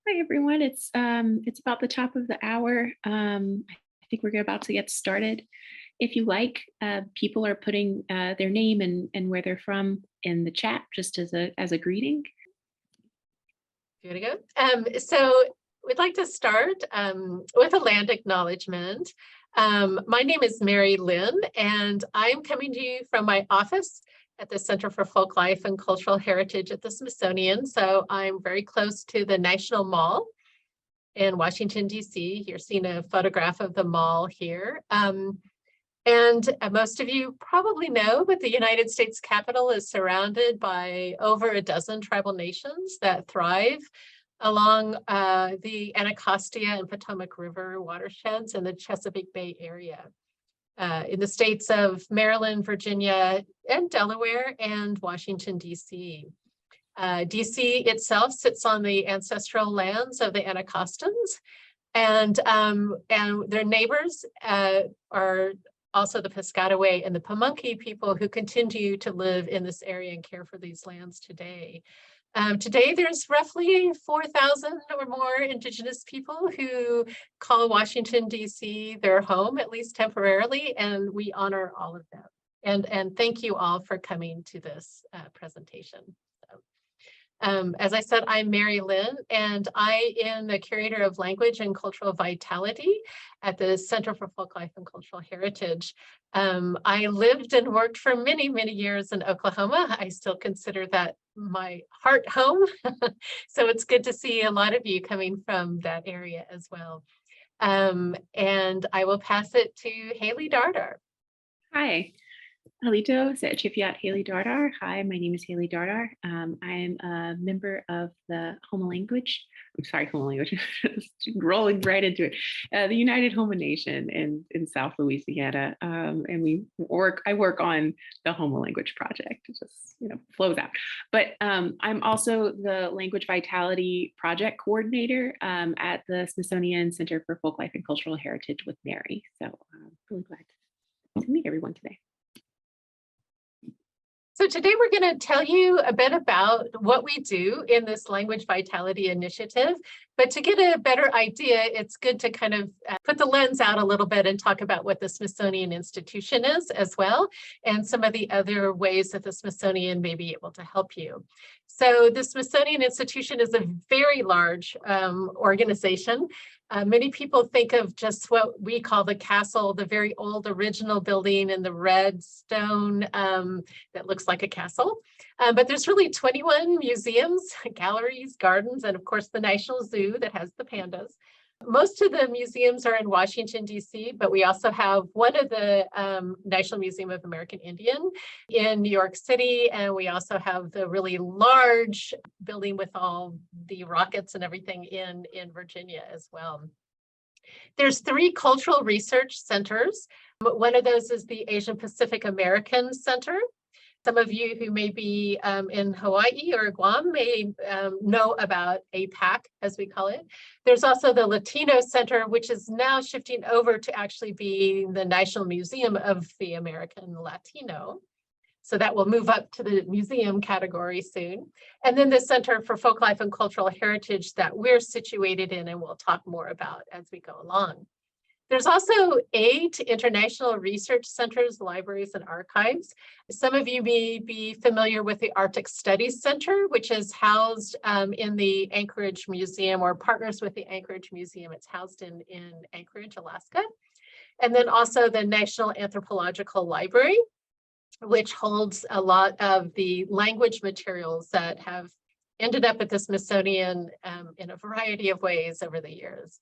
Hi everyone. It's about the top of the hour. I think we're about to get started. If you like, people are putting their name and where they're from in the chat just as a greeting. Here we go. So we'd like to start with a land acknowledgement. My name is Mary Lynn, and I'm coming to you from my office at the Center for Folklife and Cultural Heritage at the Smithsonian. So I'm very close to the National Mall in Washington, D.C. You're seeing a photograph of the mall here. And most of you probably know, but the United States Capitol is surrounded by over a dozen tribal nations that thrive along the Anacostia and Potomac River watersheds in the Chesapeake Bay area. In the states of Maryland, Virginia, and Delaware, and Washington, D.C. D.C. itself sits on the ancestral lands of the Anacostans, and their neighbors are also the Piscataway and the Pamunkey people who continue to live in this area and care for these lands today. Today, there's roughly 4,000 or more Indigenous people who call Washington, D.C. their home, at least temporarily, and we honor all of them. And thank you all for coming to this presentation. As I said, I'm Mary Lynn, and I am the Curator of Language and Cultural Vitality at the Center for Folklife and Cultural Heritage. I lived and worked for many, many years in Oklahoma. I still consider that my heart home. So it's good to see a lot of you coming from that area as well. And I will pass it to Haley Dardar. Hi. Halito, Chifyat Haley Dardar. Hi, my name is Haley Dardar. I'm a member of the Homo Language. I'm sorry, Homo Language. Rolling right into it. The United Homo Nation in South Louisiana, and I work on the Homo Language Project. It just flows out. But I'm also the Language Vitality Project Coordinator at the Smithsonian Center for Folklife and Cultural Heritage with Mary. So I'm really glad to meet everyone today. So today we're going to tell you a bit about what we do in this Language Vitality Initiative. But to get a better idea, it's good to kind of put the lens out a little bit and talk about what the Smithsonian Institution is as well, and some of the other ways that the Smithsonian may be able to help you. So the Smithsonian Institution is a very large organization. Many people think of just what we call the castle, the very old original building in the red stone that looks like a castle. But there's really 21 museums, galleries, gardens, and of course the National Zoo that has the pandas. Most of the museums are in Washington, D.C., but we also have one of the National Museum of American Indian in New York City, and we also have the really large building with all the rockets and everything in Virginia as well. There's 3 cultural research centers. One of those is the Asian Pacific American Center. Some of you who may be in Hawaii or Guam may know about APAC, as we call it. There's also the Latino Center, which is now shifting over to actually be the National Museum of the American Latino. So that will move up to the museum category soon. And then the Center for Folklife and Cultural Heritage that we're situated in, and we'll talk more about as we go along. There's also 8 international research centers, libraries, and archives. Some of you may be familiar with the Arctic Studies Center, which is housed in the Anchorage Museum, or partners with the Anchorage Museum. It's housed in Anchorage, Alaska. And then also the National Anthropological Library, which holds a lot of the language materials that have ended up at the Smithsonian in a variety of ways over the years.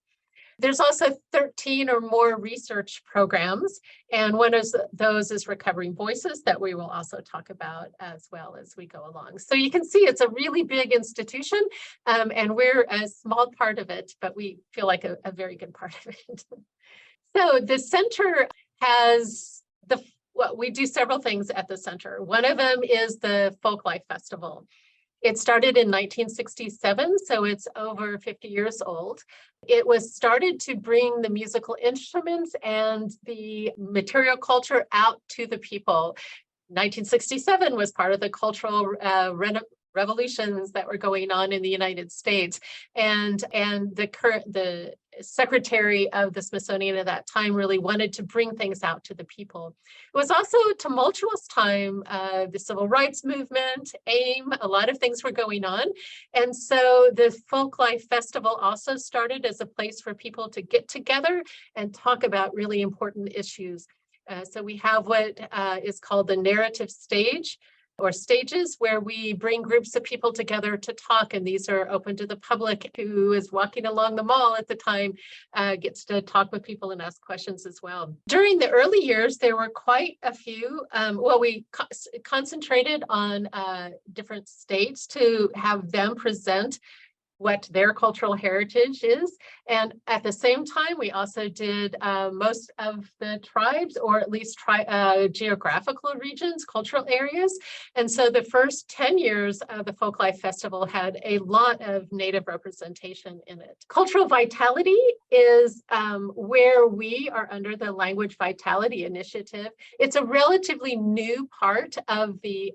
There's also 13 or more research programs, and one of those is Recovering Voices that we will also talk about as well as we go along. So you can see it's a really big institution, and we're a small part of it, but we feel like a very good part of it. So the center has we do several things at the center. One of them is the Folklife Festival. It started in 1967, so it's over 50 years old. It was started to bring the musical instruments and the material culture out to the people. 1967 was part of the cultural revolutions that were going on in the United States. And the secretary of the Smithsonian at that time really wanted to bring things out to the people. It was also a tumultuous time, the civil rights movement, AIM, a lot of things were going on. And so the Folklife Festival also started as a place for people to get together and talk about really important issues. So we have what is called the narrative stage, or stages, where we bring groups of people together to talk, and these are open to the public. Who is walking along the mall at the time gets to talk with people and ask questions as well. During the early years, there were quite a few. We concentrated on different states to have them present what their cultural heritage is. And at the same time, we also did most of the tribes, or at least geographical regions, cultural areas. And so the first 10 years of the Folklife Festival had a lot of Native representation in it. Cultural vitality is where we are under the Language Vitality Initiative. It's a relatively new part of the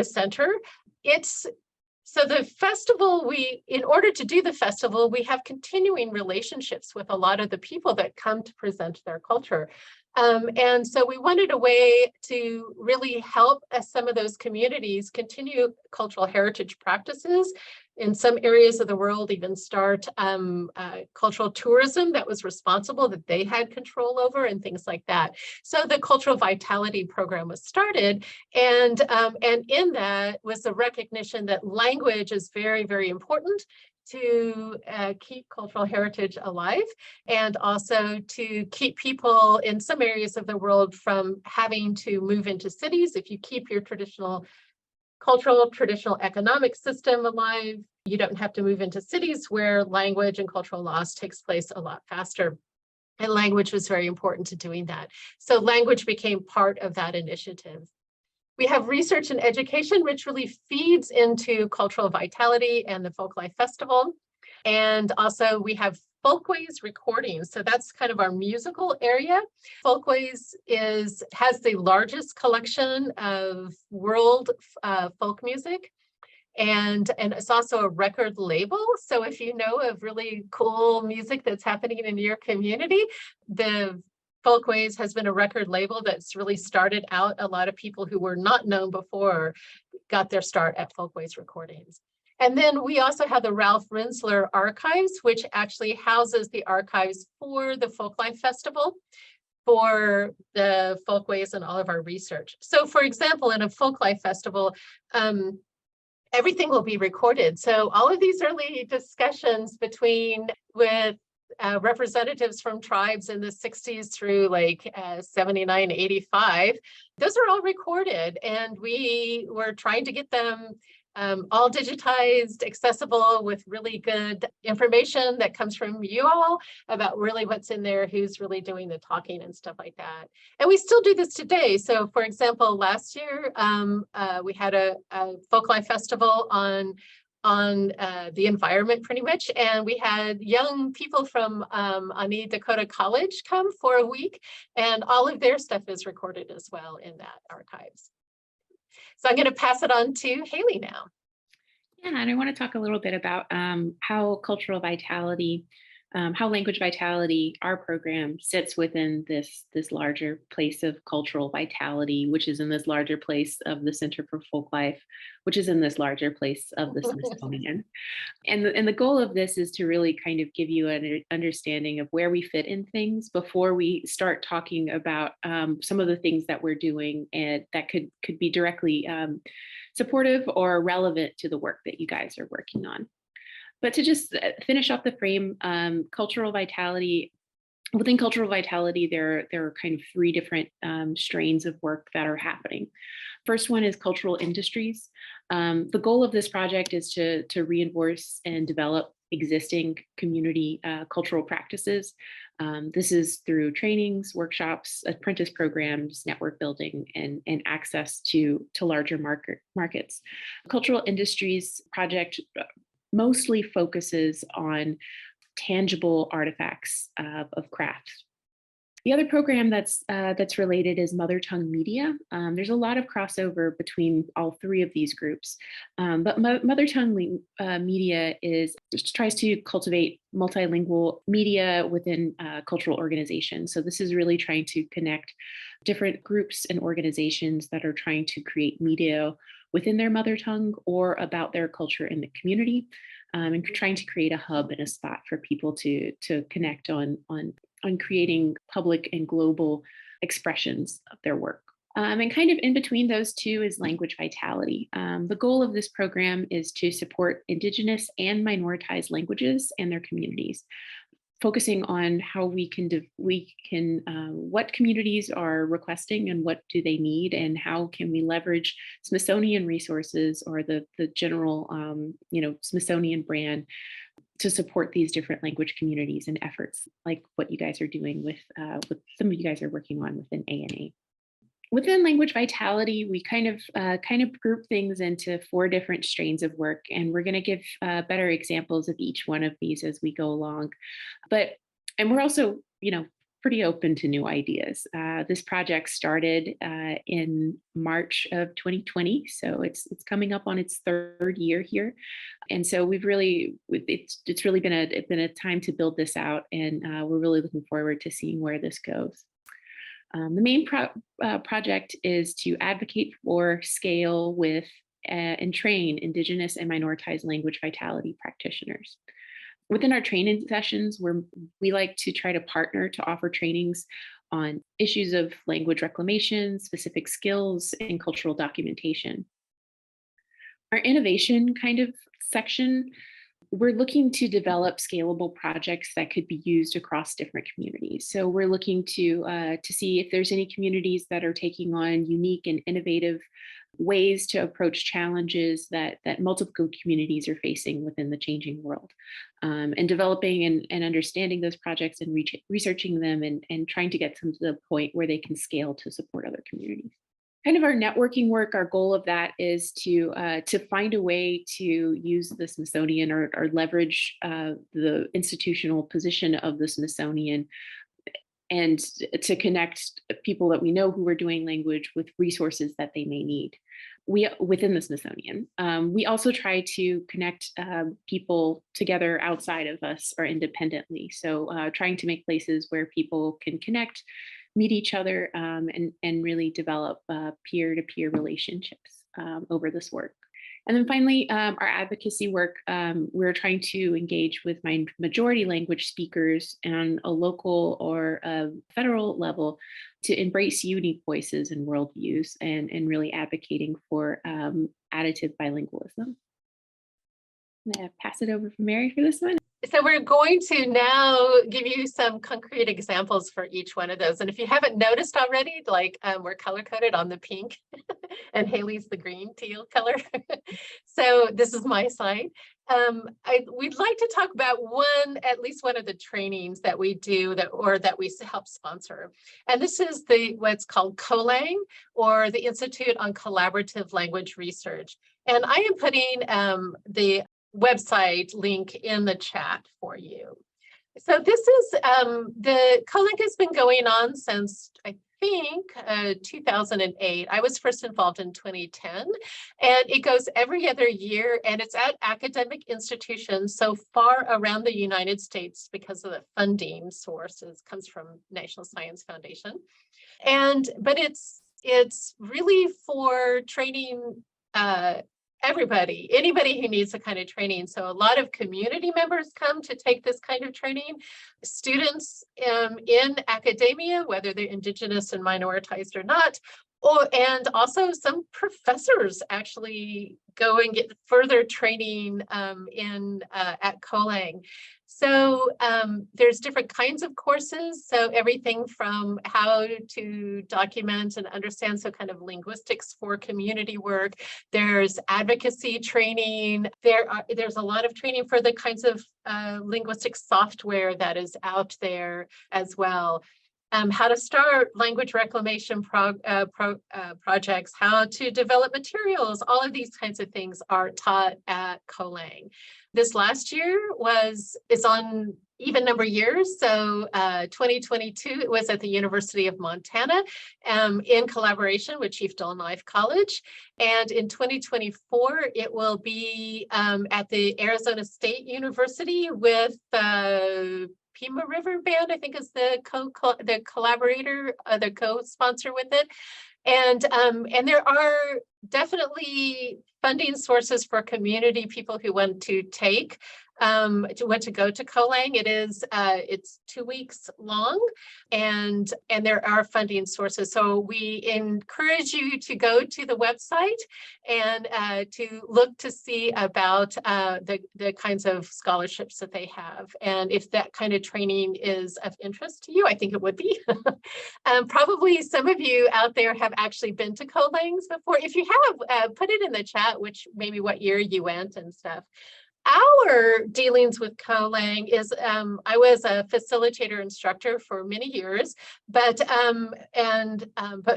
center. So the festival, in order to do the festival, we have continuing relationships with a lot of the people that come to present their culture. And so we wanted a way to really help some of those communities continue cultural heritage practices. In some areas of the world, even start cultural tourism that was responsible, that they had control over, and things like that. So the Cultural Vitality Program was started, and in that was the recognition that language is very, very important to keep cultural heritage alive, and also to keep people in some areas of the world from having to move into cities. If you keep your traditional economic system alive, you don't have to move into cities where language and cultural loss takes place a lot faster. And language was very important to doing that. So language became part of that initiative. We have research and education, which really feeds into cultural vitality and the Folklife Festival. And also we have Folkways recordings. So that's kind of our musical area. Folkways has the largest collection of world folk music. And it's also a record label. So if you know of really cool music that's happening in your community, the Folkways has been a record label that's really started out a lot of people who were not known before got their start at Folkways recordings. And then we also have the Ralph Rinsler Archives, which actually houses the archives for the Folklife Festival, for the Folkways and all of our research. So for example, in a Folklife Festival, everything will be recorded. So all of these early discussions with representatives from tribes in the 60s through like 79, 85, those are all recorded. And we were trying to get them all digitized, accessible, with really good information that comes from you all about really what's in there, who's really doing the talking and stuff like that. And we still do this today. So for example, last year, we had a Folklife Festival on the environment pretty much. And we had young people from Ani Dakota College come for a week, and all of their stuff is recorded as well in that archives. So I'm going to pass it on to Haley now. Yeah, and I want to talk a little bit about how cultural vitality, how language vitality, our program sits within this larger place of cultural vitality, which is in this larger place of the Center for Folklife, which is in this larger place of the Smithsonian. And the goal of this is to really kind of give you an understanding of where we fit in things before we start talking about some of the things that we're doing and that could be directly supportive or relevant to the work that you guys are working on. But to just finish off the frame, cultural vitality, within cultural vitality, there are kind of three different strains of work that are happening. First one is cultural industries. The goal of this project is to reinforce and develop existing community cultural practices. This is through trainings, workshops, apprentice programs, network building, and access to larger markets. Cultural industries project mostly focuses on tangible artifacts of crafts. The other program that's related is Mother Tongue Media. There's a lot of crossover between all three of these groups, but Mother Tongue Media tries to cultivate multilingual media within cultural organizations. So this is really trying to connect different groups and organizations that are trying to create media within their mother tongue or about their culture in the community, and trying to create a hub and a spot for people to connect on creating public and global expressions of their work. And kind of in between those two is language vitality. The goal of this program is to support Indigenous and minoritized languages and their communities, focusing on how what communities are requesting and what do they need, and how can we leverage Smithsonian resources or the general Smithsonian brand to support these different language communities and efforts like what you guys are doing with some of you guys are working on within ANA. Within language vitality, we kind of group things into 4 different strains of work, and we're going to give better examples of each one of these as we go along. And we're also, pretty open to new ideas. This project started in March of 2020, so it's coming up on its 3rd year here, and so it's really been a time to build this out, and we're really looking forward to seeing where this goes. The main project is to advocate for, scale with, and train Indigenous and minoritized language vitality practitioners. Within our training sessions, we like to try to partner to offer trainings on issues of language reclamation, specific skills, and cultural documentation. Our innovation kind of section, we're looking to develop scalable projects that could be used across different communities. So we're looking to see if there's any communities that are taking on unique and innovative ways to approach challenges that multiple communities are facing within the changing world, and developing and understanding those projects and researching them and trying to get them to the point where they can scale to support other communities. Kind of our networking work, our goal of that is to find a way to use the Smithsonian or leverage the institutional position of the Smithsonian, and to connect people that we know who are doing language with resources that they may need within the Smithsonian. We also try to connect people together outside of us or independently. So trying to make places where people can connect, meet each other, and really develop peer-to-peer relationships over this work. And then finally, our advocacy work, we're trying to engage with majority language speakers on a local or a federal level to embrace unique voices and worldviews, and really advocating for additive bilingualism. I'm going to pass it over for Mary for this one. So we're going to now give you some concrete examples for each one of those. And if you haven't noticed already, we're color coded on the pink and Haley's the green teal color. So this is my slide. We'd like to talk about at least one of the trainings that we do that we help sponsor. And this is what's called COLANG, or the Institute on Collaborative Language Research. And I am putting the website link in the chat for you. So this is the COLANG has been going on since I think 2008. I was first involved in 2010, and it goes every other year, and it's at academic institutions so far around the United States because of the funding sources comes from National Science Foundation. But it's really for training anybody who needs a kind of training. So a lot of community members come to take this kind of training, students in academia, whether they're Indigenous and minoritized or not, and also some professors actually go and get further training at COLANG. So there's different kinds of courses. So everything from how to document and understand, so kind of linguistics for community work. There's advocacy training. There's a lot of training for the kinds of linguistic software that is out there as well. how to start language reclamation projects, how to develop materials. All of these kinds of things are taught at Colang. This last year is on even number years. So 2022, it was at the University of Montana in collaboration with Chief Dull Knife College. And in 2024, it will be at the Arizona State University with Pima River Band, I think is the collaborator, the co-sponsor with it. And there are definitely funding sources for community people who want to go to Colang. It's 2 weeks long, and there are funding sources. So we encourage you to go to the website and to look to see about the kinds of scholarships that they have. And if that kind of training is of interest to you, I think it would be. Probably some of you out there have actually been to Colangs before. If you have, put it in the chat, which maybe what year you went and stuff. Our dealings with Colang is I was a facilitator instructor for many years, but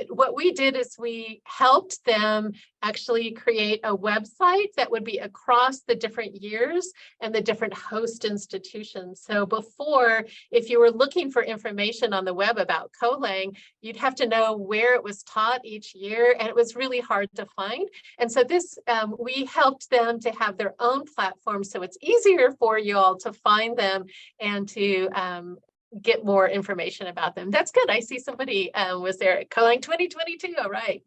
what we did is we helped them actually create a website that would be across the different years and the different host institutions. So before, if you were looking for information on the web about Colang, you'd have to know where it was taught each year, and it was really hard to find. And so this, we helped them to have their own platform, so it's easier for you all to find them and to get more information about them. That's good. I see somebody was there at Colang 2022. All right.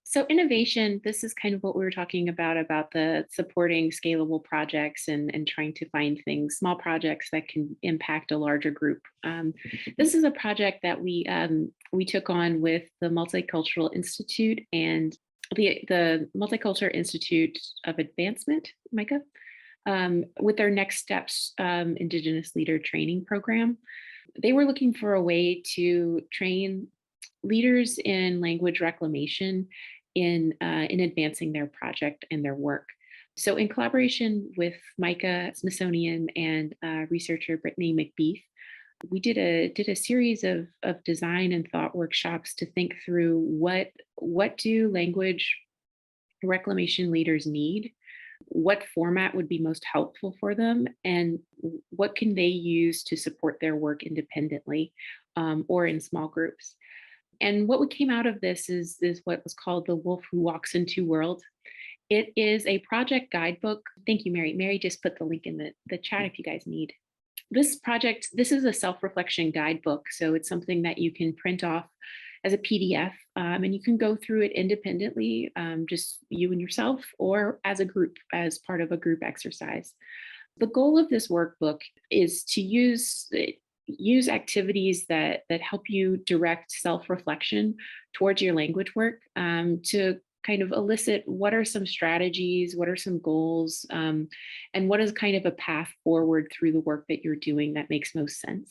So innovation, this is kind of what we were talking about the supporting scalable projects and trying to find things, small projects that can impact a larger group. This is a project that we took on with the Multicultural Institute and the Multicultural Institute of Advancement, Micah, with their Next Steps Indigenous Leader Training Program. They were looking for a way to train leaders in language reclamation in advancing their project and their work. So in collaboration with Micah, Smithsonian, and researcher Brittany McBeath, we did a series of design and thought workshops to think through what do language reclamation leaders need, what format would be most helpful for them, and what can they use to support their work independently or in small groups. And what came out of this is what was called the Wolf Who Walks in Two Worlds. It is a project guidebook. Thank you, Mary. Mary just put the link in the chat if you guys need. This project, this is a self-reflection guidebook. So it's something that you can print off as a PDF and you can go through it independently, just you and yourself, or as a group, as part of a group exercise. The goal of this workbook is to use activities that help you direct self-reflection towards your language work, to kind of elicit what are some strategies, what are some goals, and what is kind of a path forward through the work that you're doing that makes most sense.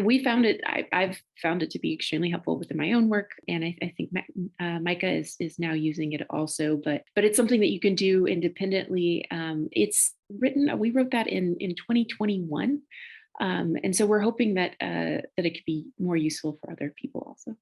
We found it, I've found it to be extremely helpful within my own work, and I think Micah is now using it also, but it's something that you can do independently. It's written, we wrote that in 2021. And so we're hoping that it could be more useful for other people also.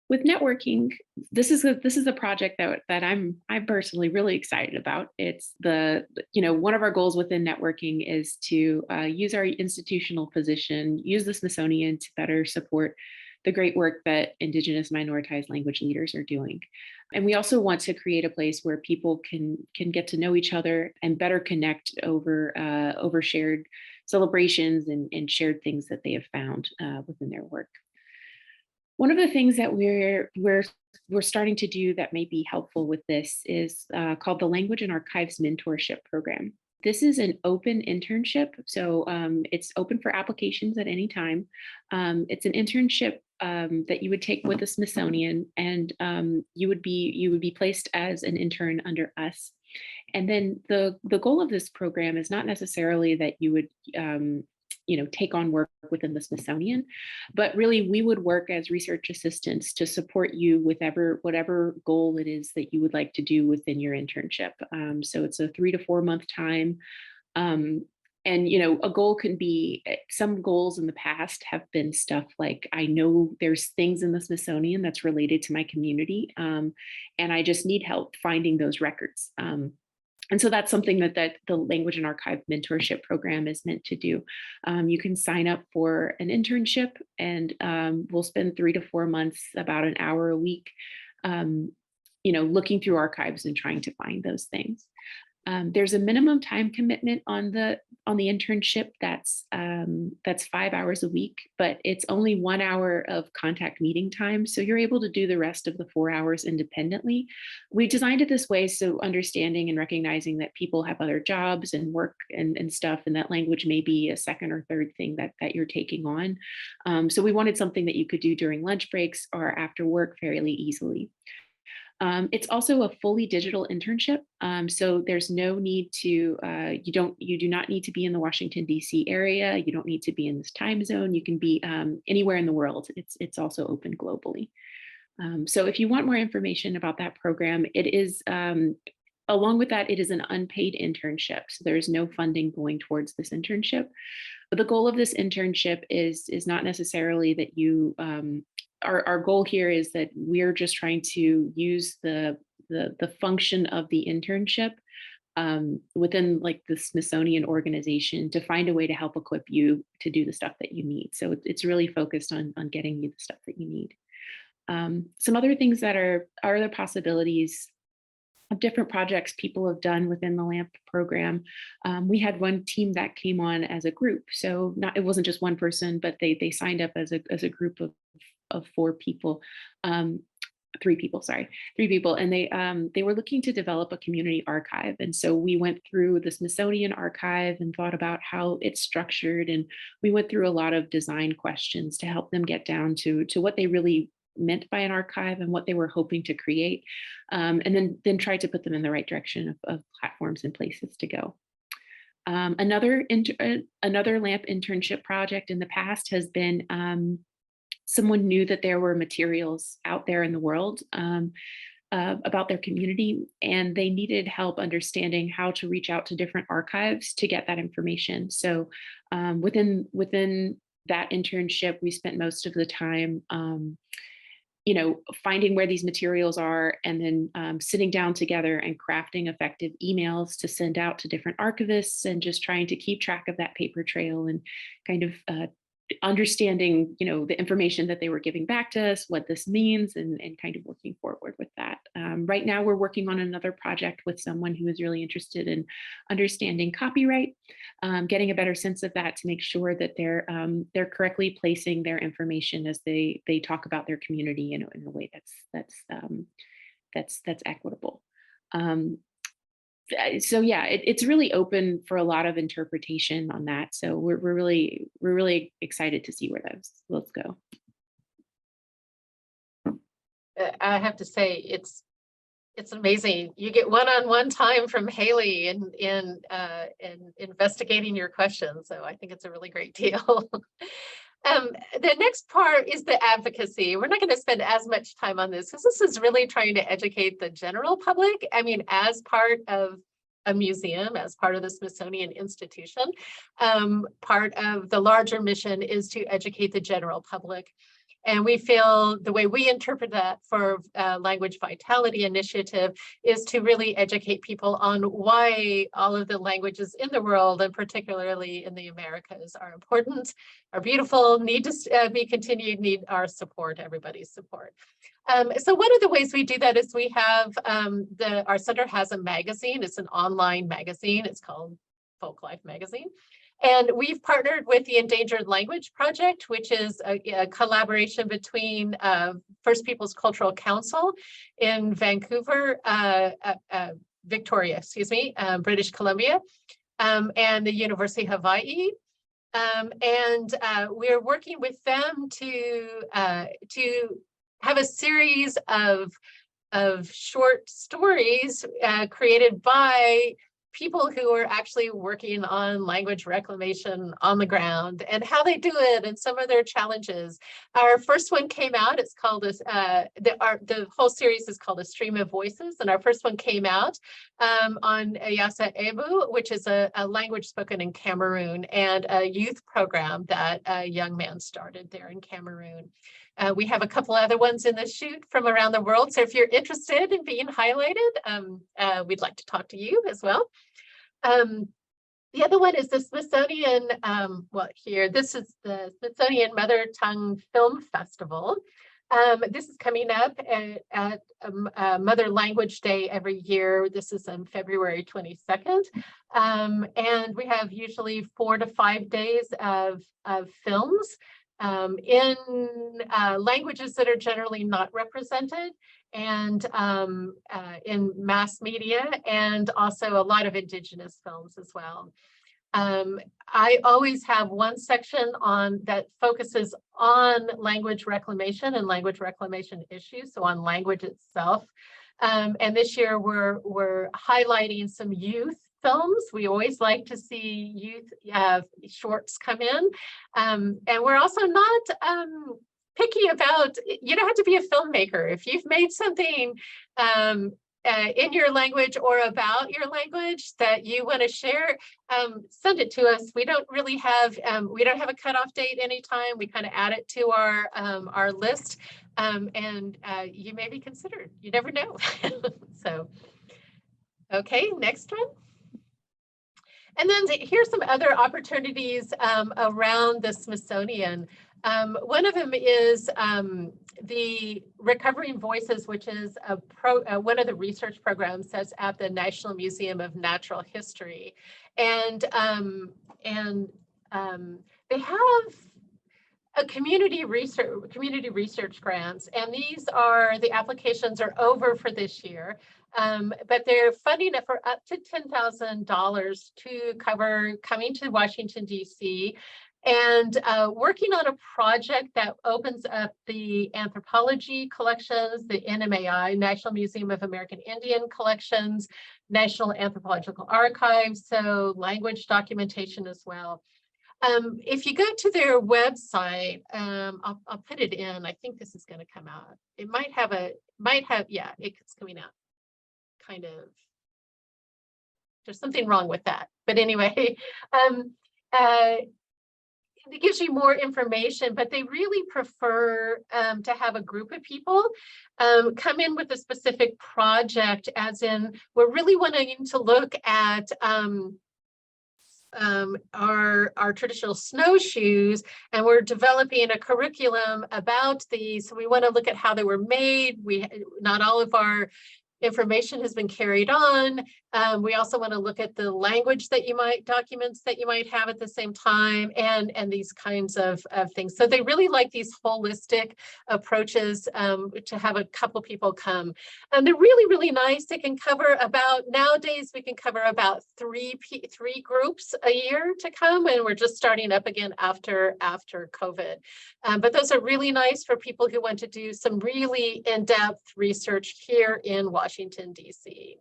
With networking, this is a project that I'm personally really excited about. It's one of our goals within networking is to use our institutional position, use the Smithsonian to better support the great work that Indigenous minoritized language leaders are doing. And we also want to create a place where people can get to know each other and better connect over shared celebrations and shared things that they have found within their work. One of the things that we're starting to do that may be helpful with this is called the Language and Archives Mentorship Program. This is an open internship, so it's open for applications at any time. It's an internship that you would take with the Smithsonian, and you would be placed as an intern under us. And then the goal of this program is not necessarily that you would take on work within the Smithsonian, but really we would work as research assistants to support you with whatever goal it is that you would like to do within your internship. So it's a 3 to 4 month time. And, you know, a goal can be, some goals in the past have been stuff like, I know there's things in the Smithsonian that's related to my community, and I just need help finding those records. And so that's something that the Language and Archive Mentorship Program is meant to do. You can sign up for an internship, and we'll spend 3 to 4 months, about an hour a week, you know, looking through archives and trying to find those things. There's a minimum time commitment on the internship that's 5 hours a week, but it's only 1 hour of contact meeting time. So you're able to do the rest of the 4 hours independently. We designed it this way so understanding and recognizing that people have other jobs and work and stuff, and that language may be a second or third thing that you're taking on. So we wanted something that you could do during lunch breaks or after work fairly easily. It's also a fully digital internship, so there's no need to, you do not need to be in the Washington, D.C. area. You don't need to be in this time zone. You can be anywhere in the world. It's also open globally. So if you want more information about that program, it is, along with that, it is an unpaid internship. So there's no funding going towards this internship. But the goal of this internship is not necessarily that you, our goal here is that we're just trying to use the function of the internship within like the Smithsonian organization to find a way to help equip you to do the stuff that you need. So it's really focused on getting you the stuff that you need. Some other things that are other possibilities of different projects people have done within the LAMP program. We had one team that came on as a group. So it wasn't just one person, but they signed up as a group of 4 people, 3 people, sorry, 3 people. And they were looking to develop a community archive. And so we went through the Smithsonian archive and thought about how it's structured. And we went through a lot of design questions to help them get down to what they really meant by an archive and what they were hoping to create, and then try to put them in the right direction of platforms and places to go. Another LAMP internship project in the past has been, someone knew that there were materials out there in the world about their community, and they needed help understanding how to reach out to different archives to get that information. So within that internship, we spent most of the time you know, finding where these materials are, and then sitting down together and crafting effective emails to send out to different archivists, and just trying to keep track of that paper trail and kind of understanding, you know, the information that they were giving back to us, what this means, and kind of working forward with that. Right now, we're working on another project with someone who is really interested in understanding copyright, getting a better sense of that to make sure that they're correctly placing their information as they talk about their community in a way that's equitable. So yeah, it's really open for a lot of interpretation on that. So we're really excited to see where those go. I have to say, it's amazing. You get one-on-one time from Haley in investigating your questions. So I think it's a really great deal. The next part is the advocacy. We're not going to spend as much time on this because this is really trying to educate the general public. I mean, as part of a museum, as part of the Smithsonian Institution, part of the larger mission is to educate the general public. And we feel the way we interpret that for Language Vitality Initiative is to really educate people on why all of the languages in the world, and particularly in the Americas, are important, are beautiful, need to be continued, need our support, everybody's support. So one of the ways we do that is we have, our center has a magazine. It's an online magazine. It's called Folklife Magazine. And we've partnered with the Endangered Language Project, which is a collaboration between First Peoples Cultural Council in Vancouver, Victoria, excuse me, British Columbia, and the University of Hawaii. And we're working with them to have a series of short stories created by people who are actually working on language reclamation on the ground and how they do it and some of their challenges. Our first one came out, it's called the whole series is called A Stream of Voices, and our first one came out on Yasa Ebu, which is a language spoken in Cameroon and a youth program that a young man started there in Cameroon. We have a couple other ones in the chute from around the world. So if you're interested in being highlighted, we'd like to talk to you as well. The other one is the Smithsonian, this is the Smithsonian Mother Tongue Film Festival. This is coming up at Mother Language Day every year. This is on February 22nd. And we have usually 4 to 5 days of films in languages that are generally not represented, and in mass media, and also a lot of Indigenous films as well. I always have one section on that focuses on language reclamation and language reclamation issues, so on language itself. And this year we're highlighting some youth films. We always like to see youth shorts come in. And we're also not picky about, you don't have to be a filmmaker. If you've made something in your language or about your language that you want to share, send it to us. We don't really have, we don't have a cutoff date anytime. We kind of add it to our list, and you may be considered. You never know. So, okay, next one. And then here's some other opportunities around the Smithsonian. One of them is the Recovering Voices, which is one of the research programs that's at the National Museum of Natural History. And they have a community research grants, and the applications are over for this year. But they're funding it for up to $10,000 to cover coming to Washington, D.C., and working on a project that opens up the anthropology collections, the NMAI, National Museum of American Indian Collections, National Anthropological Archives, so language documentation as well. If you go to their website, I'll put it in. I think this is going to come out. It yeah, it's coming out. Kind of, there's something wrong with that. But anyway, it gives you more information, but they really prefer to have a group of people come in with a specific project, as in we're really wanting to look at our traditional snowshoes, and we're developing a curriculum about these. So we want to look at how they were made. Not all of our information has been carried on. We also want to look at the language that documents that you might have at the same time, and these kinds of things. So they really like these holistic approaches to have a couple people come. And they're really, really nice. They can cover nowadays we can cover about three groups a year to come, and we're just starting up again after COVID. But those are really nice for people who want to do some really in-depth research here in Washington, D.C.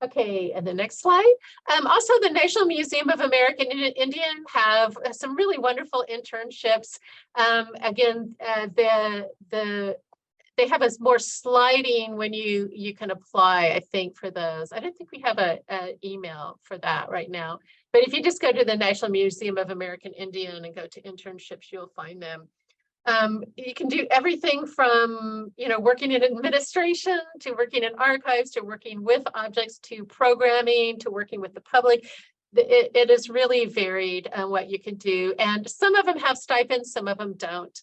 Okay, and the next slide. Also, the National Museum of American Indian have some really wonderful internships. Again, they have a more sliding when you can apply, I think, for those. I don't think we have an email for that right now. But if you just go to the National Museum of American Indian and go to internships, you'll find them. You can do everything from, working in administration, to working in archives, to working with objects, to programming, to working with the public. It is really varied what you can do. And some of them have stipends, some of them don't.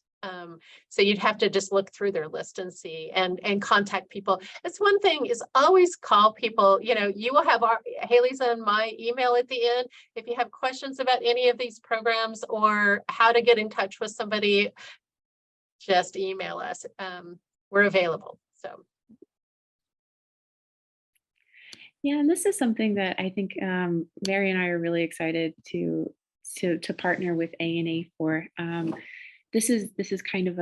So you'd have to just look through their list and see, and contact people. That's one thing, is always call people. You will have Haley's and my email at the end. If you have questions about any of these programs or how to get in touch with somebody, just email us. We're available. So. Yeah, and this is something that I think Mary and I are really excited to partner with A&A for. this is kind of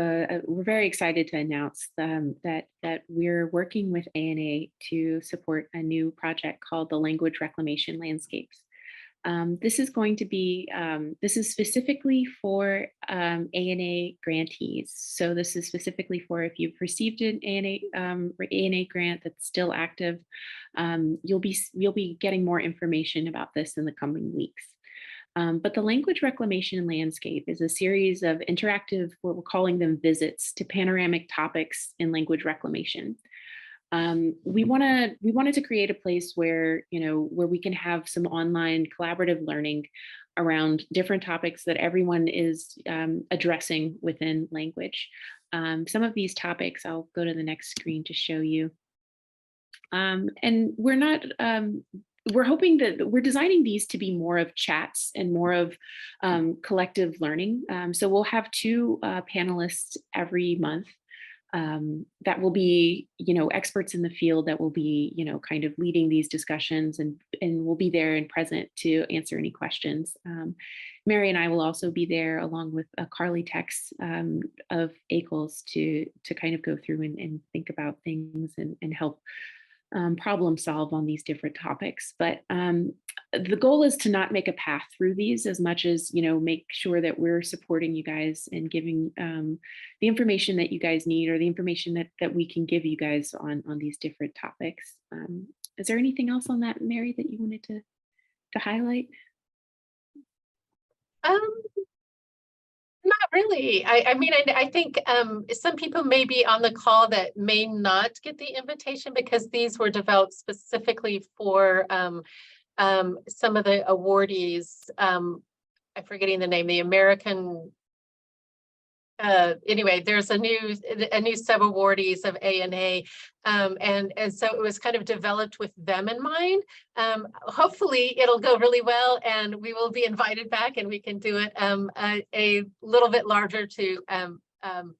we're very excited to announce that we're working with ANA to support a new project called the Language Reclamation Landscapes. This is going to be, this is specifically for ANA grantees. So this is specifically for if you've received an ANA grant that's still active, you'll be getting more information about this in the coming weeks. But the Language Reclamation Landscape is a series of interactive, what we're calling them visits to panoramic topics in language reclamation. We wanted to create a place where, where we can have some online collaborative learning around different topics that everyone is addressing within language. Some of these topics, I'll go to the next screen to show you. And we're hoping that we're designing these to be more of chats and more of collective learning. So we'll have two panelists every month that will be, experts in the field that will be, kind of leading these discussions and will be there and present to answer any questions. Mary and I will also be there along with Carly Tex of ACLS to kind of go through and think about things and help problem solve on these different topics. But the goal is to not make a path through these as much as, make sure that we're supporting you guys and giving the information that you guys need, or the information that we can give you guys on these different topics. Is there anything else on that, Mary, that you wanted to highlight? Not really. I mean, I think some people may be on the call that may not get the invitation because these were developed specifically for some of the awardees. I'm forgetting the name, the American. Anyway, there's a new sub awardees of ANA, and so it was kind of developed with them in mind. Hopefully it'll go really well and we will be invited back and we can do it a little bit larger to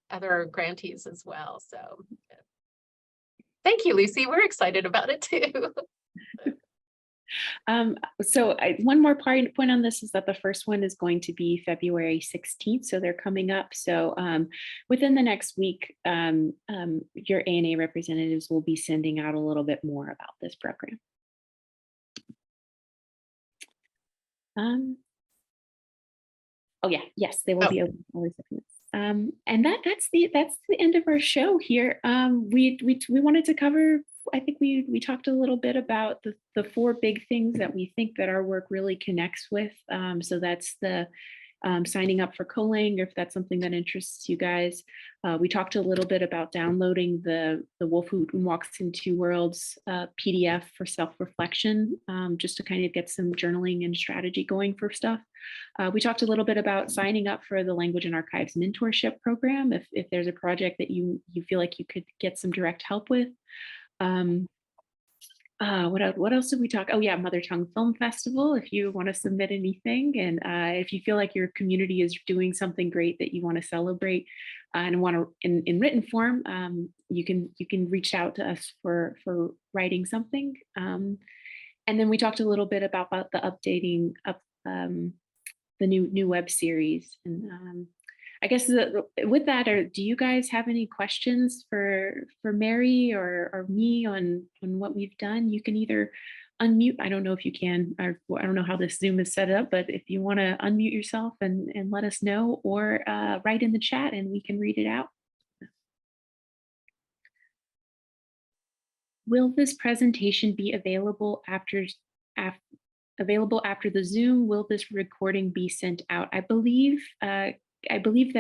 other grantees as well. So thank you, Lucy. We're excited about it too. So one more point on this is that the first one is going to be February 16th. So they're coming up. So within the next week, your ANA representatives will be sending out a little bit more about this program. Oh yeah, yes, they will be open for recipients. And that's the end of our show here. We wanted to cover, I think we talked a little bit about the four big things that we think that our work really connects with. So that's the signing up for CoLang, if that's something that interests you guys. We talked a little bit about downloading the Wolf Who Walks in Two Worlds PDF for self-reflection, just to kind of get some journaling and strategy going for stuff. We talked a little bit about signing up for the Language and Archives Mentorship Program, if there's a project that you feel like you could get some direct help with. What else did we talk? Oh yeah, Mother Tongue Film Festival, if you want to submit anything, and if you feel like your community is doing something great that you want to celebrate and want to in written form, you can reach out to us for writing something. And then we talked a little bit about the updating of the new web series. And I guess with that, do you guys have any questions for Mary or me on what we've done? You can either unmute. I don't know if you can, or I don't know how this Zoom is set up, but if you want to unmute yourself and let us know, or write in the chat and we can read it out. Will this presentation be available after the Zoom? Will this recording be sent out? I believe that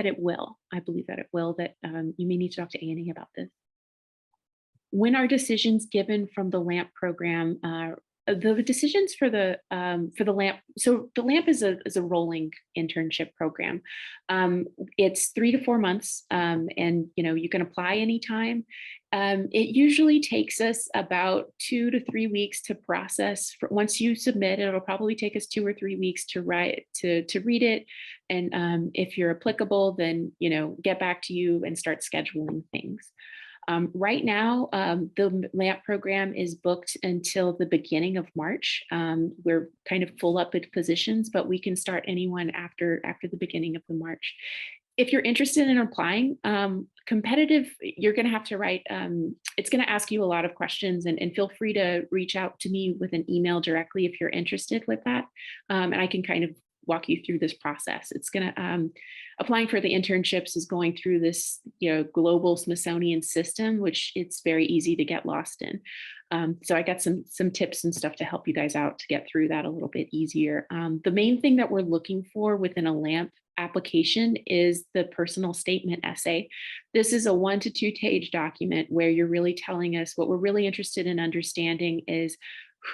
it will. That you may need to talk to Annie about this. When are decisions given from the LAMP program? The decisions for the LAMP. So the LAMP is a rolling internship program. It's 3 to 4 months, and you can apply anytime. It usually takes us about 2 to 3 weeks to process. Once you submit, it'll probably take us 2 or 3 weeks to read it, and if you're applicable, then get back to you and start scheduling things. Right now, the LAMP program is booked until the beginning of March. We're kind of full up with positions, but we can start anyone after the beginning of the March. if you're interested in applying, competitive, you're going to have to write, it's going to ask you a lot of questions, and feel free to reach out to me with an email directly if you're interested with that. And I can kind of walk you through this process. It's going to, applying for the internships is going through this, global Smithsonian system, which it's very easy to get lost in. So I got some tips and stuff to help you guys out to get through that a little bit easier. The main thing that we're looking for within a LAMP application is the personal statement essay. This is a 1 to 2 page document where you're really telling us what we're really interested in understanding is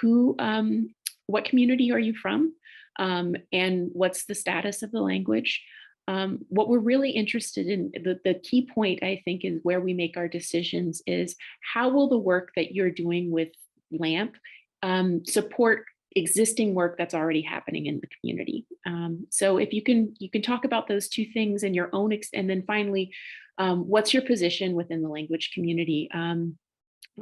what community are you from, and what's the status of the language. What we're really interested in, the key point I think is where we make our decisions is how will the work that you're doing with LAMP support existing work that's already happening in the community. So if you can talk about those two things in your own, and then finally, what's your position within the language community? How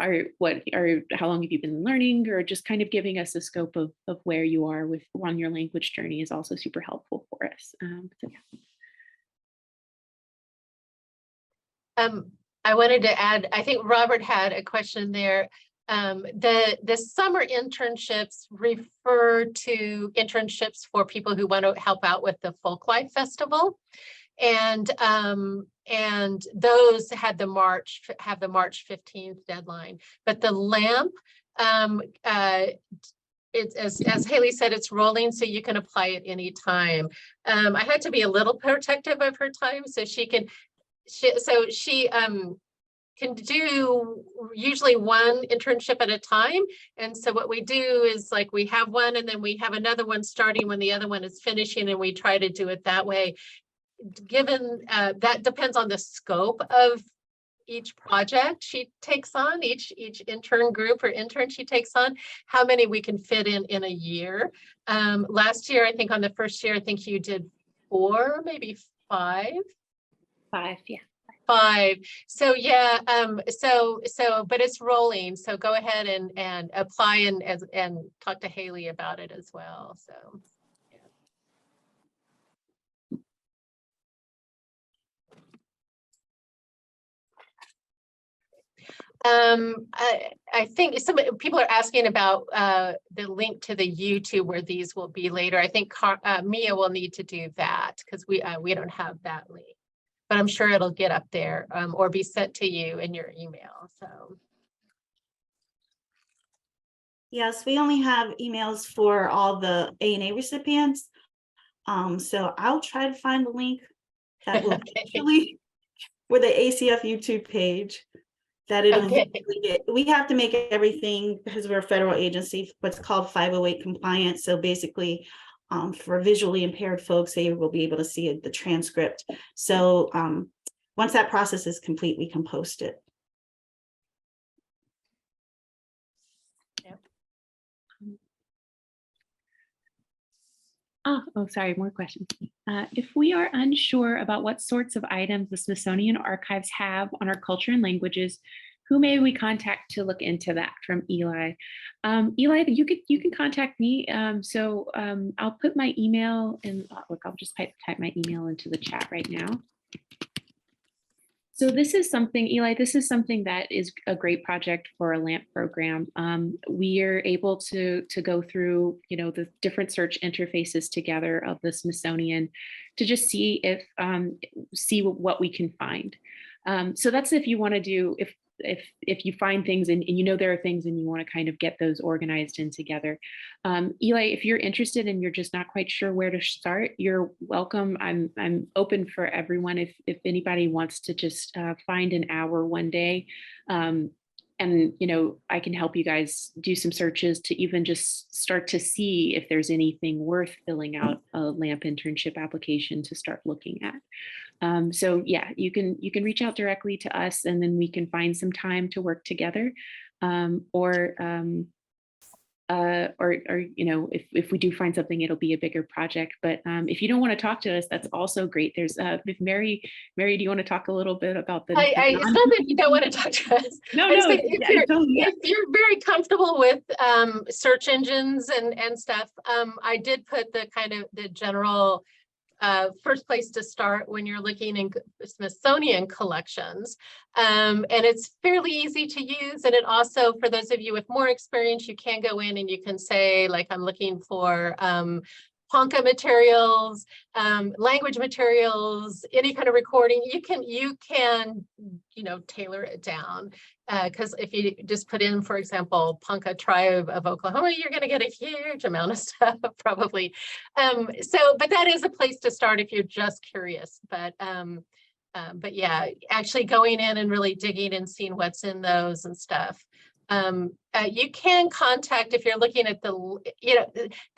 long have you been learning, or just kind of giving us a scope of where you are on your language journey is also super helpful for us. So yeah. I wanted to add, I think Robert had a question there. The summer internships refer to internships for people who want to help out with the Folklife Festival. And those have the March 15th deadline. But the LAMP, it's as Haley said, it's rolling, so you can apply at any time. I had to be a little protective of her time, so she can do usually one internship at a time. And so what we do is, like, we have one and then we have another one starting when the other one is finishing, and we try to do it that way. Given that depends on the scope of each project she takes on, each intern group or intern she takes on, how many we can fit in a year. Last year, I think on the first year, I think you did 4, maybe 5. 5, yeah. 5. So yeah, but it's rolling. So go ahead and apply and talk to Haley about it as well. So I think some people are asking about the link to the YouTube where these will be later. I think Mia will need to do that because we don't have that link. But I'm sure it'll get up there or be sent to you in your email. So yes, we only have emails for all the ANA recipients. So I'll try to find the link that will actually for the ACF YouTube page that it'll get. We have to make everything, because we're a federal agency, what's called 508 compliant. So basically, for visually impaired folks, they will be able to see the transcript. So once that process is complete, we can post it. Oh, sorry, more questions. If we are unsure about what sorts of items the Smithsonian archives have on our culture and languages, who may we contact to look into that? From Eli. Eli, you can contact me. I'll put my email in. Look, I'll just type my email into the chat right now. So this is something, Eli, this is something that is a great project for a LAMP program. We are able to go through, the different search interfaces together of the Smithsonian to just see what we can find. So that's if you want to do, if you find things and there are things and you want to kind of get those organized in together. Eli, if you're interested and you're just not quite sure where to start, you're welcome. I'm open for everyone. If anybody wants to just find an hour one day, and I can help you guys do some searches to even just start to see if there's anything worth filling out a LAMP internship application to start looking at. So yeah, you can reach out directly to us, and then we can find some time to work together, or if we do find something, it'll be a bigger project. But if you don't want to talk to us, that's also great. There's if Mary, do you want to talk a little bit about the? It's not that you don't want to talk to us. If you're very comfortable with search engines and stuff, I did put the kind of the general first place to start when you're looking in Smithsonian collections. And it's fairly easy to use. And it also, for those of you with more experience, you can go in and you can say, like, I'm looking for Ponca materials, language materials, any kind of recording. You can tailor it down. Because if you just put in, for example, Ponca tribe of Oklahoma, you're going to get a huge amount of stuff probably. But that is a place to start if you're just curious. But yeah, actually going in and really digging and seeing what's in those and stuff. You can contact, if you're looking at the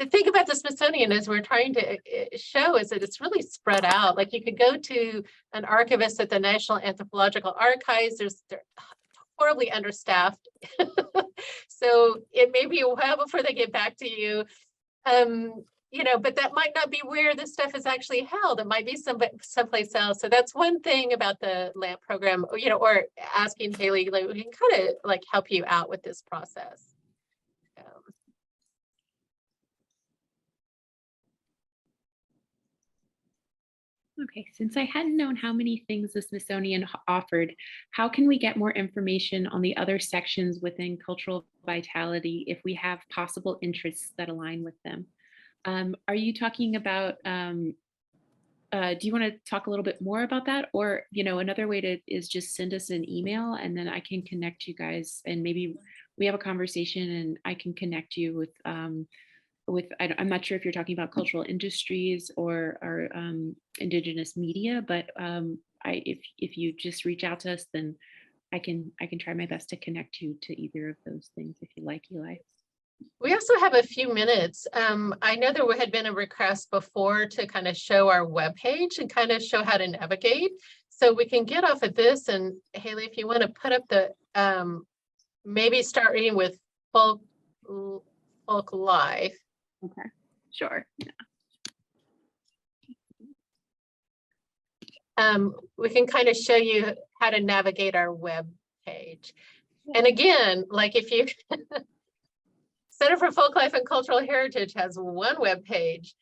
thing about the Smithsonian is we're trying to show is that it's really spread out. Like you could go to an archivist at the National Anthropological Archives. They're horribly understaffed. So it may be a while before they get back to you. But that might not be where this stuff is actually held. It might be someplace else. So that's one thing about the LAMP program, or asking Haley, like, we can kind of like help you out with this process. Okay, since I hadn't known how many things the Smithsonian offered, how can we get more information on the other sections within cultural vitality if we have possible interests that align with them? Are you talking about, do you want to talk a little bit more about that? Or, another way is just send us an email and then I can connect you guys and maybe we have a conversation and I can connect you with I'm not sure if you're talking about cultural industries or Indigenous media, but if you just reach out to us, then I can try my best to connect you to either of those things if you like, Eli. We also have a few minutes. I know there had been a request before to kind of show our webpage and kind of show how to navigate. So we can get off of this, and Haley, if you want to put up the maybe start reading with Folklife. Okay, sure. Yeah. We can kind of show you how to navigate our web page. Yeah. And again, like if you Center for Folklife and Cultural Heritage has one web page.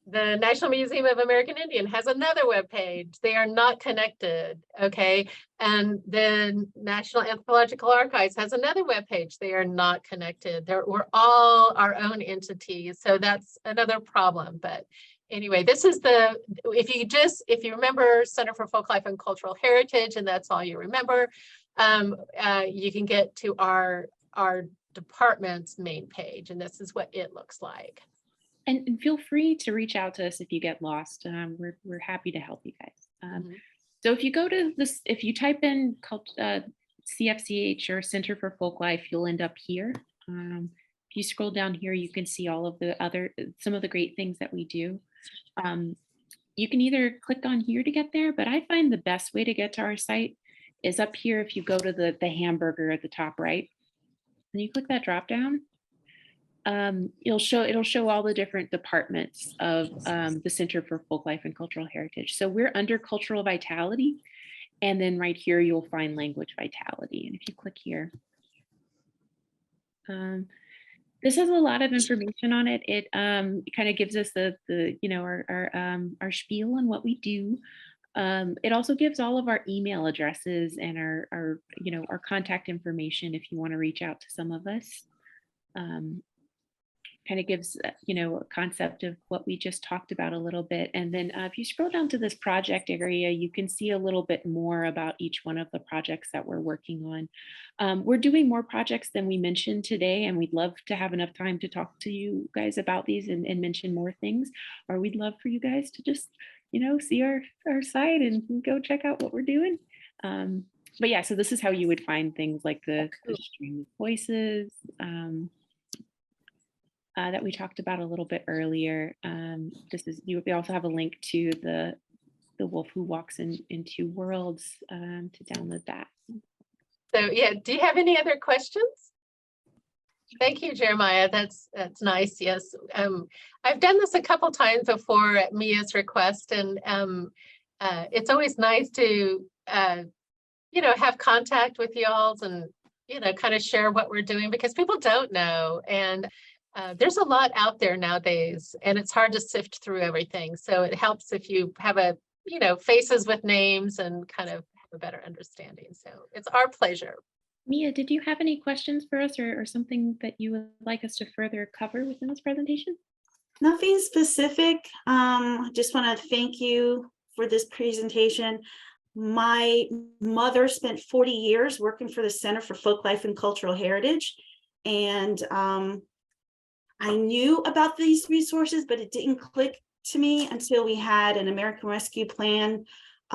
The National Museum of American Indian has another web page. They are not connected, okay? And the National Anthropological Archives has another web page. They are not connected. We're all our own entities, so that's another problem. But anyway, this is if you remember Center for Folklife and Cultural Heritage, and that's all you remember, you can get to our department's main page, and this is what it looks like. And feel free to reach out to us if you get lost. We're happy to help you guys. So if you go to this, if you type in CFCH or Center for Folklife, you'll end up here. If you scroll down here, you can see all of some of the great things that we do. You can either click on here to get there, but I find the best way to get to our site is up here. If you go to the hamburger at the top right, and you click that drop down, it'll show all the different departments of the Center for Folklife and Cultural Heritage. So we're under cultural vitality, and then right here you'll find language vitality. And if you click here, this has a lot of information on it. It kind of gives us our spiel on what we do. It also gives all of our email addresses and our contact information if you want to reach out to some of us. Kind of gives a concept of what we just talked about a little bit. And then if you scroll down to this project area, you can see a little bit more about each one of the projects that we're working on. We're doing more projects than we mentioned today, and we'd love to have enough time to talk to you guys about these and mention more things, or we'd love for you guys to just see our site and go check out what we're doing. But yeah, so this is how you would find things like the stream of voices, that we talked about a little bit earlier. We also have a link to the Wolf Who Walks in Two Worlds to download that. So yeah, do you have any other questions? Thank you, Jeremiah. That's nice. Yes, I've done this a couple times before at Mia's request, and it's always nice to have contact with y'all and kind of share what we're doing, because people don't know. And There's a lot out there nowadays, and it's hard to sift through everything. So it helps if you have faces with names and kind of have a better understanding. So it's our pleasure. Mia, did you have any questions for us or something that you would like us to further cover within this presentation? Nothing specific. Just want to thank you for this presentation. My mother spent 40 years working for the Center for Folklife and Cultural Heritage. And I knew about these resources, but it didn't click to me until we had an American Rescue Plan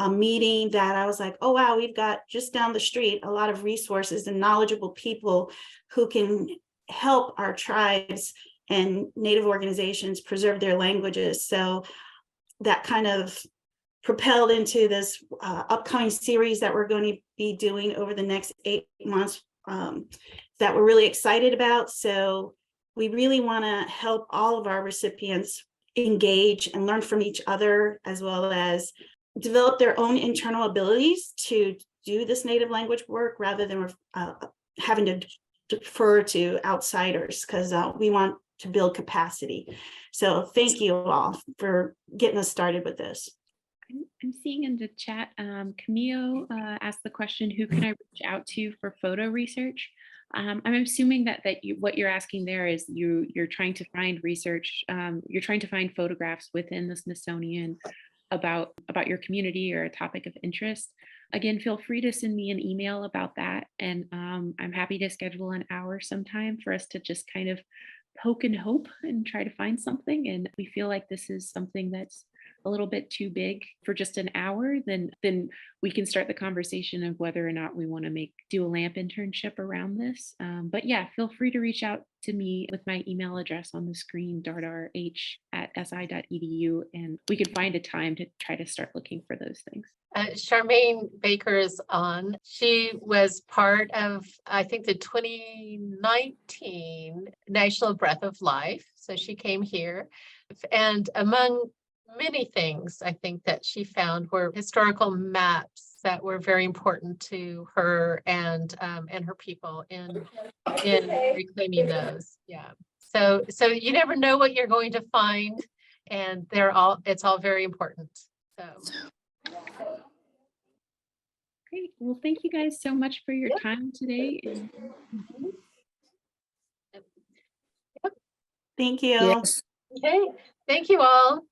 meeting that I was like, oh, wow, we've got just down the street a lot of resources and knowledgeable people who can help our tribes and Native organizations preserve their languages. So that kind of propelled into this upcoming series that we're going to be doing over the next 8 months that we're really excited about. So we really want to help all of our recipients engage and learn from each other, as well as develop their own internal abilities to do this native language work rather than having to defer to outsiders, because we want to build capacity. So thank you all for getting us started with this. I'm seeing in the chat, Camille asked the question, who can I reach out to for photo research? I'm assuming that what you're asking there is you're trying to find research, you're trying to find photographs within the Smithsonian about your community or a topic of interest. Again, feel free to send me an email about that, and I'm happy to schedule an hour sometime for us to just kind of poke and hope and try to find something. And we feel like this is something that's a little bit too big for just an hour, then we can start the conversation of whether or not we want to do a LAMP internship around this. But yeah, feel free to reach out to me with my email address on the screen, dardarh@si.edu, and we can find a time to try to start looking for those things. Charmaine Baker is on. She was part of, I think, the 2019 National Breath of Life. So she came here, and among many things I think that she found were historical maps that were very important to her and her people in reclaiming those. Yeah. So you never know what you're going to find, and it's all very important. So great. Well, thank you guys so much for your time today. Thank you. Yes. okay, thank you all.